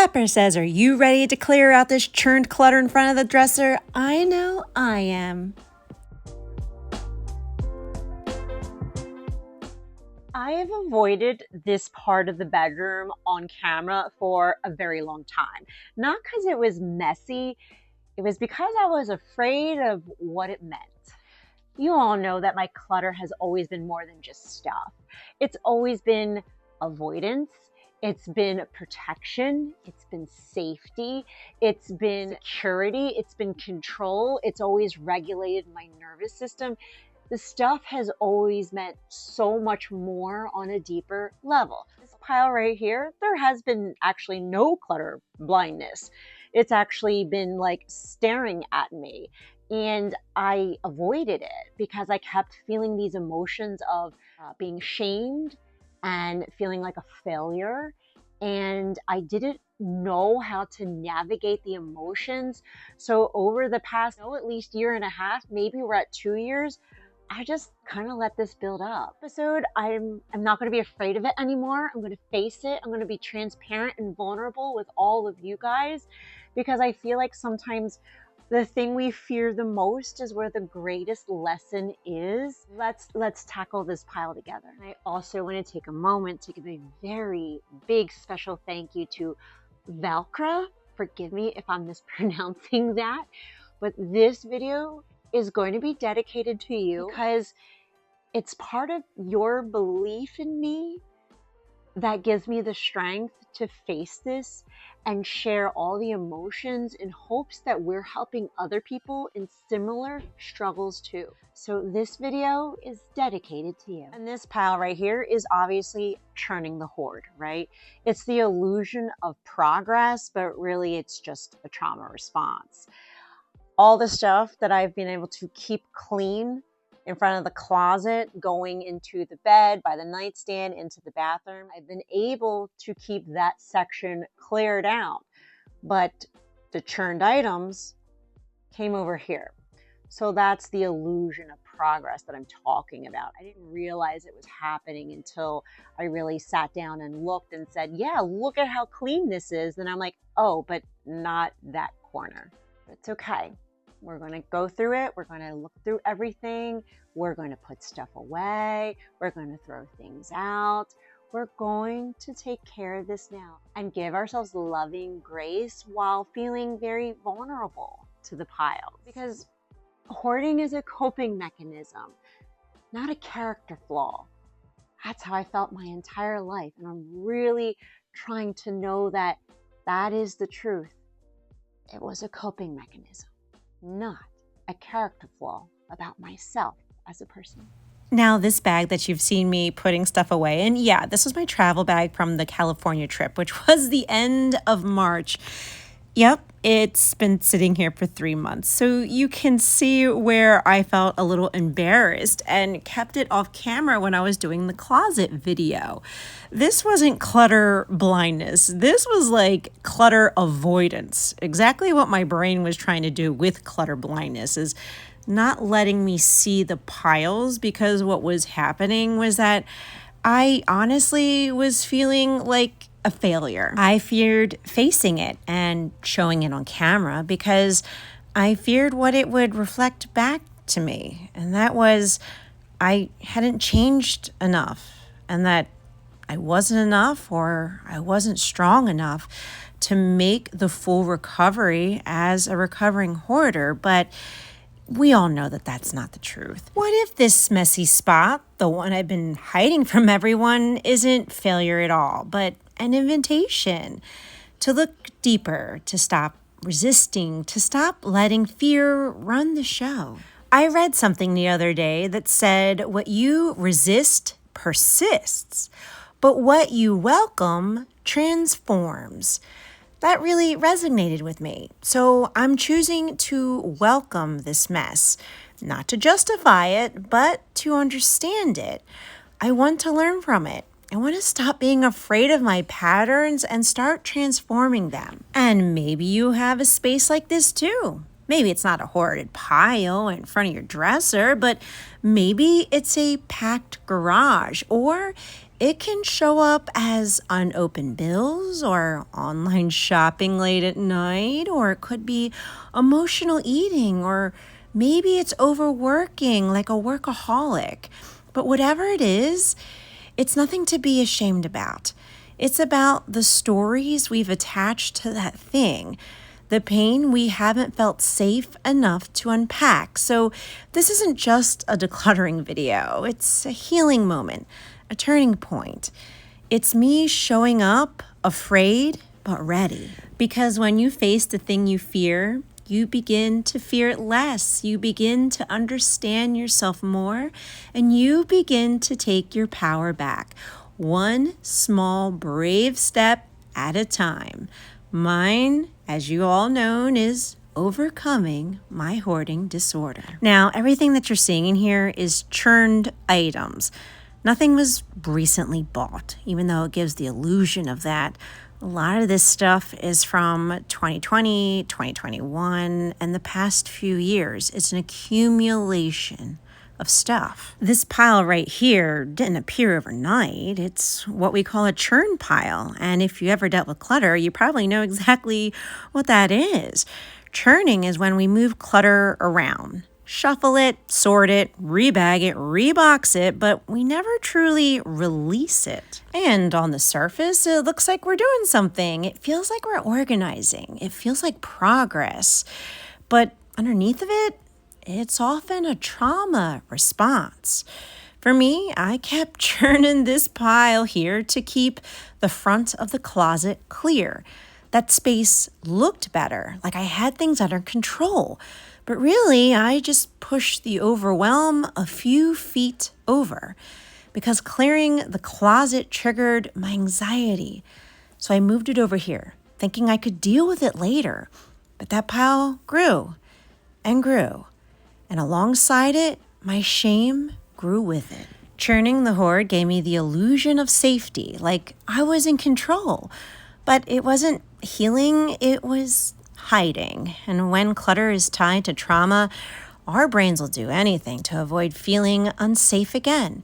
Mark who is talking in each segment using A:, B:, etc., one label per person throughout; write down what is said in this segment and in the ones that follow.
A: Pepper says, are you ready to clear out this churned clutter in front of the dresser? I know I am. I have avoided this part of the bedroom on camera for a very long time. Not because it was messy, it was because I was afraid of what it meant. You all know that my clutter has always been more than just stuff. It's always been avoidance. It's been protection, it's been safety, it's been security, it's been control, it's always regulated my nervous system. The stuff has always meant so much more on a deeper level. This pile right here, there has been actually no clutter blindness. It's actually been like staring at me. And I avoided it because I kept feeling these emotions of being shamed and feeling like a failure. And I didn't know how to navigate the emotions. So over the past, at least year and a half, maybe we're at 2 years, I just kind of let this build up. I'm not going to be afraid of it anymore. I'm going to face it. I'm going to be transparent and vulnerable with all of you guys, because I feel like sometimes the thing we fear the most is where the greatest lesson is. Let's tackle this pile together. I also want to take a moment to give a very big special thank you to Valkra. Forgive me if I'm mispronouncing that, but this video is going to be dedicated to you because it's part of your belief in me that gives me the strength to face this and share all the emotions in hopes that we're helping other people in similar struggles too. So this video is dedicated to you. And this pile right here is obviously churning the hoard, right? It's the illusion of progress, but really it's just a trauma response. All the stuff that I've been able to keep clean in front of the closet, going into the bed, by the nightstand, into the bathroom, I've been able to keep that section cleared out. But the churned items came over here. So that's the illusion of progress that I'm talking about. I didn't realize it was happening until I really sat down and looked and said, yeah, look at how clean this is. And I'm like, oh, but not that corner. It's okay. We're going to go through it. We're going to look through everything. We're going to put stuff away. We're going to throw things out. We're going to take care of this now and give ourselves loving grace while feeling very vulnerable to the pile. Because hoarding is a coping mechanism, not a character flaw. That's how I felt my entire life. And I'm really trying to know that that is the truth. It was a coping mechanism, not a character flaw about myself as a person. Now, this bag that you've seen me putting stuff away, and yeah, this was my travel bag from the California trip, which was the end of March. Yep, it's been sitting here for 3 months. So you can see where I felt a little embarrassed and kept it off camera when I was doing the closet video. This wasn't clutter blindness. This was like clutter avoidance. Exactly what my brain was trying to do with clutter blindness is not letting me see the piles, because what was happening was that I honestly was feeling like a failure. I feared facing it and showing it on camera because I feared what it would reflect back to me. And that was I hadn't changed enough, and that I wasn't enough, or I wasn't strong enough to make the full recovery as a recovering hoarder. But we all know that that's not the truth. What if this messy spot, the one I've been hiding from everyone, isn't failure at all, but an invitation to look deeper, to stop resisting, to stop letting fear run the show? I read something the other day that said, what you resist persists, but what you welcome transforms. That really resonated with me. So I'm choosing to welcome this mess, not to justify it, but to understand it. I want to learn from it. I want to stop being afraid of my patterns and start transforming them. And maybe you have a space like this too. Maybe it's not a hoarded pile in front of your dresser, but maybe it's a packed garage, or
B: It can show up as unopened bills or online shopping late at night, or it could be emotional eating, or maybe it's overworking like a workaholic. But whatever it is, it's nothing to be ashamed about. It's about the stories we've attached to that thing, the pain we haven't felt safe enough to unpack. So this isn't just a decluttering video. It's a healing moment, a turning point. It's me showing up, afraid, but ready. Because when you face the thing you fear, you begin to fear it less. You begin to understand yourself more, and you begin to take your power back. One small, brave step at a time. Mine, as you all know, is overcoming my hoarding disorder. Now, everything that you're seeing in here is churned items. Nothing was recently bought, even though it gives the illusion of that. A lot of this stuff is from 2020, 2021, and the past few years. It's an accumulation of stuff. This pile right here didn't appear overnight. It's what we call a churn pile. And if you ever dealt with clutter, you probably know exactly what that is. Churning is when we move clutter around. Shuffle it, sort it, rebag it, rebox it, but we never truly release it. And on the surface, it looks like we're doing something. It feels like we're organizing. It feels like progress. But underneath of it, it's often a trauma response. For me, I kept churning this pile here to keep the front of the closet clear. That space looked better, like I had things under control. But really, I just pushed the overwhelm a few feet over because clearing the closet triggered my anxiety. So I moved it over here, thinking I could deal with it later. But that pile grew and grew. And alongside it, my shame grew with it. Churning the hoard gave me the illusion of safety, like I was in control. But it wasn't healing, it was hiding. And when clutter is tied to trauma, our brains will do anything to avoid feeling unsafe again.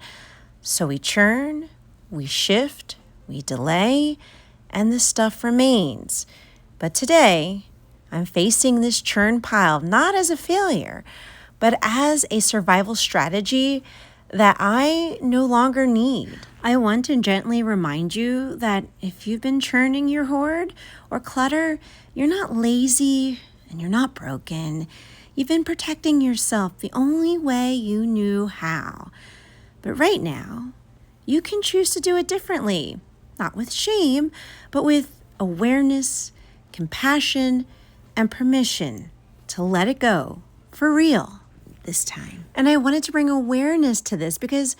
B: So we churn, we shift, we delay, and the stuff remains. But today, I'm facing this churn pile not as a failure, but as a survival strategy that I no longer need. I want to gently remind you that if you've been churning your hoard or clutter, you're not lazy and you're not broken. You've been protecting yourself the only way you knew how. But right now, you can choose to do it differently, not with shame, but with awareness, compassion, and permission to let it go for real this time. And I wanted to bring awareness to this because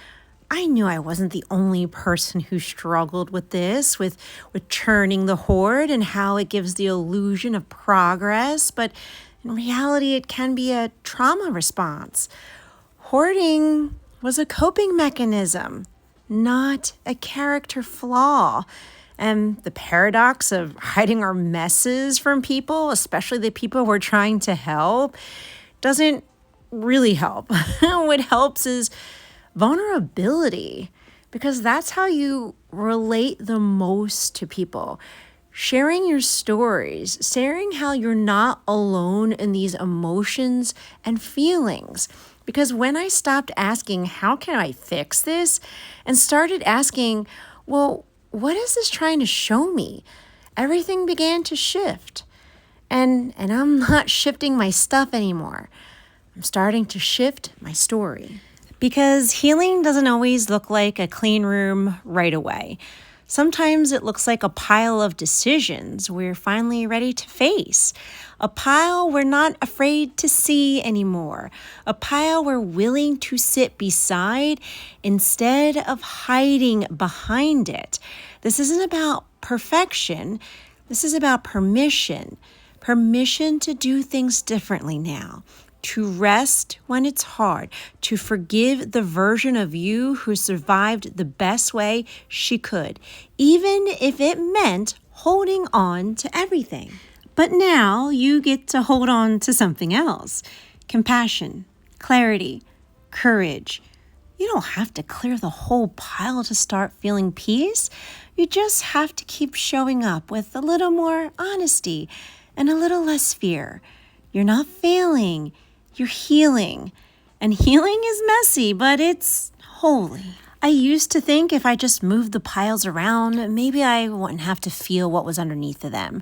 B: I knew I wasn't the only person who struggled with this, with churning the hoard and how it gives the illusion of progress. But in reality, it can be a trauma response. Hoarding was a coping mechanism, not a character flaw. And the paradox of hiding our messes from people, especially the people we're trying to help, doesn't really help. What helps is vulnerability, because that's how you relate the most to people. Sharing your stories, sharing how you're not alone in these emotions and feelings. Because when I stopped asking, how can I fix this? And started asking, well, what is this trying to show me? Everything began to shift. And I'm not shifting my stuff anymore. I'm starting to shift my story. Because healing doesn't always look like a clean room right away. Sometimes it looks like a pile of decisions we're finally ready to face. A pile we're not afraid to see anymore. A pile we're willing to sit beside instead of hiding behind it. This isn't about perfection. This is about permission. Permission to do things differently now. To rest when it's hard, to forgive the version of you who survived the best way she could, even if it meant holding on to everything. But now you get to hold on to something else. Compassion, clarity, courage, You don't have to clear the whole pile to start feeling peace. You just have to keep showing up with a little more honesty and a little less fear. You're not failing, you're healing. And healing is messy, but it's holy. I used to think if I just moved the piles around, maybe I wouldn't have to feel what was underneath of them.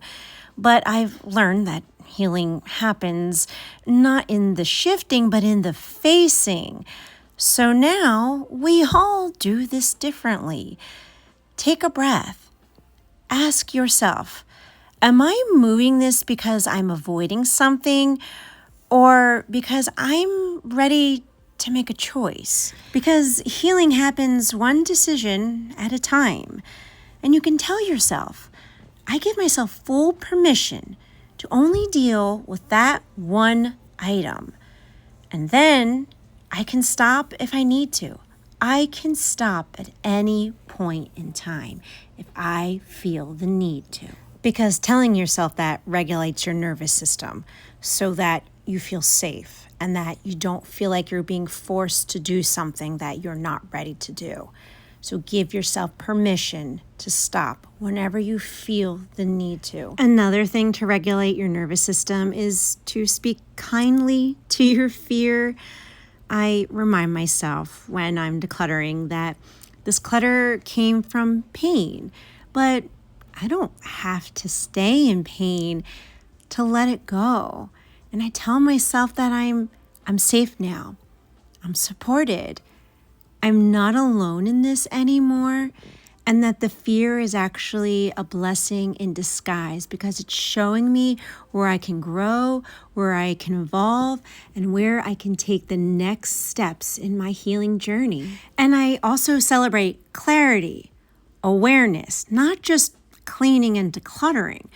B: But I've learned that healing happens not in the shifting, but in the facing. So now we all do this differently. Take a breath. Ask yourself, am I moving this because I'm avoiding something or because I'm ready to make a choice? Because healing happens one decision at a time. And you can tell yourself, I give myself full permission to only deal with that one item. And then I can stop if I need to. I can stop at any point in time if I feel the need to. Because telling yourself that regulates your nervous system so that you feel safe and that you don't feel like you're being forced to do something that you're not ready to do. So give yourself permission to stop whenever you feel the need to. Another thing to regulate your nervous system is to speak kindly to your fear. I remind myself when I'm decluttering that this clutter came from pain, but I don't have to stay in pain to let it go. And I tell myself that I'm safe now. I'm supported. I'm not alone in this anymore, and that the fear is actually a blessing in disguise because it's showing me where I can grow, where I can evolve, and where I can take the next steps in my healing journey. And I also celebrate clarity, awareness, not just cleaning and decluttering.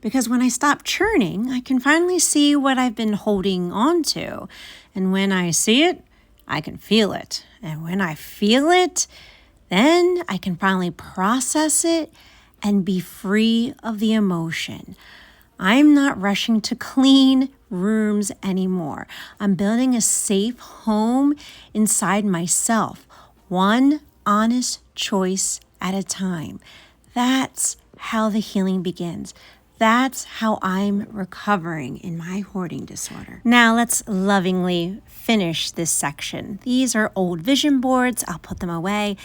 B: Because when I stop churning, I can finally see what I've been holding on to. And when I see it, I can feel it. And when I feel it, then I can finally process it and be free of the emotion. I'm not rushing to clean rooms anymore. I'm building a safe home inside myself, one honest choice at a time. That's how the healing begins. That's how I'm recovering in my hoarding disorder. Now let's lovingly finish this section. These are old vision boards. I'll put them away.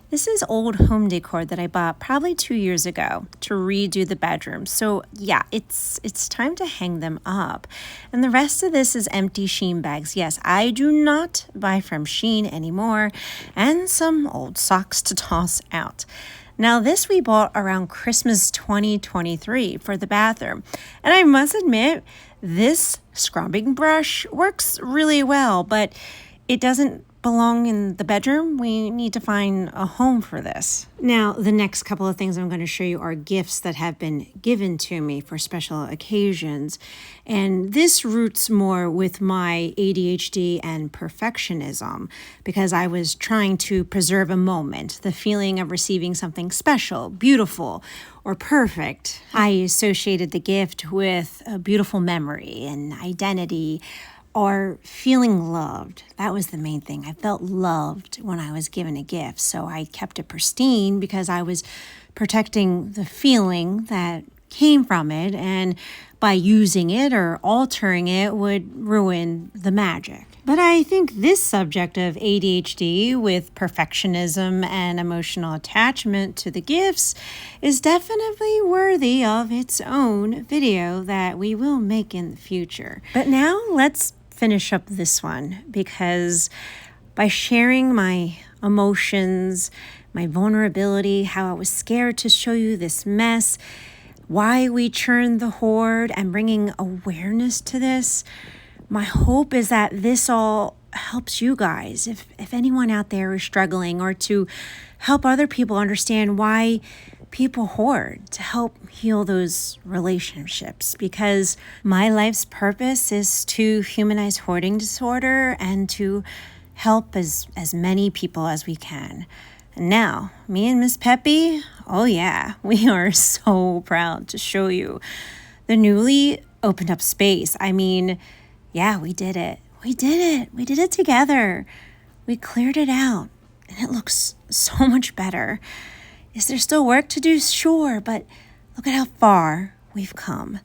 B: This is old home decor that I bought probably 2 years ago to redo the bedroom. So yeah, it's time to hang them up. And the rest of this is empty Shein bags. Yes, I do not buy from Shein anymore. And some old socks to toss out. Now, this we bought around Christmas 2023 for the bathroom. And I must admit, this scrubbing brush works really well, but it doesn't belong in the bedroom. We need to find a home for this. Now, the next couple of things I'm going to show you are gifts that have been given to me for special occasions. And this roots more with my ADHD and perfectionism because I was trying to preserve a moment, the feeling of receiving something special, beautiful, or perfect. I associated the gift with a beautiful memory and identity, or feeling loved. That was the main thing. I felt loved when I was given a gift. So I kept it pristine because I was protecting the feeling that came from it. And by using it or altering it would ruin the magic. But I think this subject of ADHD with perfectionism and emotional attachment to the gifts is definitely worthy of its own video that we will make in the future. But now let's finish up this one because by sharing my emotions, my vulnerability, how I was scared to show you this mess, why we churned the hoard, and bringing awareness to this, my hope is that this all helps you guys, if anyone out there is struggling, or to help other people understand why people hoard, to help heal those relationships. Because my life's purpose is to humanize hoarding disorder and to help as many people as we can. And now, me and Miss Peppy, oh yeah, we are so proud to show you the newly opened up space. I mean, yeah, we did it. We did it. We did it together. We cleared it out, and it looks so much better. Is there still work to do? Sure, but look at how far we've come.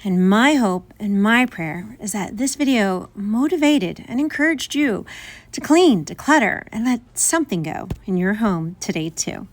B: And my hope and my prayer is that this video motivated and encouraged you to clean, declutter, and let something go in your home today too.